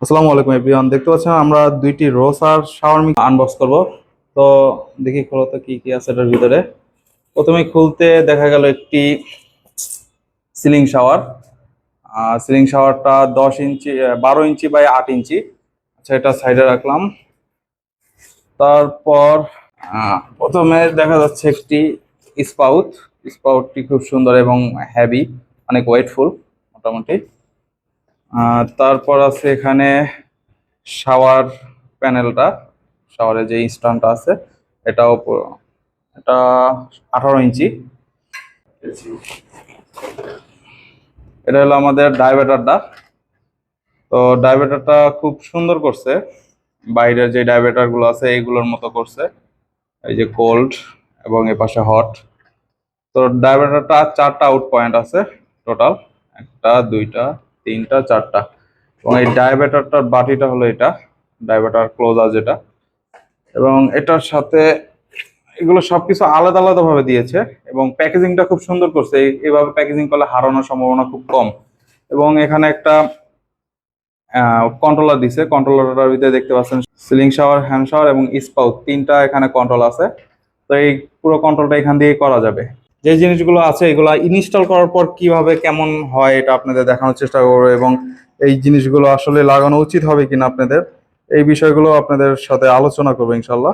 আসসালামু আলাইকুম এভরিওয়ান, দেখতে পাচ্ছেন আমরা দুইটি রোসার শাওয়ার মিক্স আনবক্স করব। তো দেখি খোলো তো কি কি আছে এটার ভিতরে। প্রথমে খুলতে দেখা গেল একটি সিলিং শাওয়ার। সিলিং শাওয়ারটা 10 ইঞ্চি 12 ইঞ্চি বাই 8 ইঞ্চি। আচ্ছা, এটা সাইডে রাখলাম। তারপর প্রথমে দেখা যাচ্ছে একটি স্পাউট। স্পাউটটি খুব সুন্দর এবং হেভি, অনেক ওয়েটফুল মোটামুটি। তারপর আছে এখানে শাওয়ার প্যানেলটা, শাওয়ারের যে স্ট্যান্ডটা আছে এটাও এটা 18 ইঞ্চি। এটা হলো আমাদের ডায়াবেটারটা। তো ডায়াবেটারটা খুব সুন্দর করছে, বাইরের যে ডায়াবেটার গুলো আছে এইগুলোর মতো করছে। এই যে কোল্ড এবং এ পাশে হট। তো ডায়াবেটারটা 4টা আউট পয়েন্ট আছে টোটাল, একটা দুইটা তিনটা চারটা। এবং এই ডায়াবেটারটার বাটিটা হলো এটা, ডায়াবেটার ক্লোজার যেটা। এবং এটার সাথে এগুলো সবকিছু আলাদা আলাদা ভাবে দিয়েছে এবং প্যাকেজিংটা খুব সুন্দর করছে। এইভাবে প্যাকেজিং করলে হারানোর সম্ভাবনা খুব কম। এবং এখানে একটা কন্ট্রোলার দিছে, কন্ট্রোলারটার ভিতরে দেখতে পাচ্ছেন সিলিং শাওয়ার, হ্যান্ড শাওয়ার এবং স্পাউট তিনটা এখানে কন্ট্রোল আছে। তো এই পুরো কন্ট্রোলটা এখান দিয়ে করা যাবে। যে জিনিসগুলো আছে এগুলো ইনস্টল করার পর কিভাবে কেমন হয় এটা আপনাদের দেখানোর চেষ্টা করবো, এবং এই জিনিসগুলো আসলে লাগানো উচিত হবে কিনা আপনাদের, এই বিষয়গুলো আপনাদের সাথে আলোচনা করবো ইনশাল্লাহ।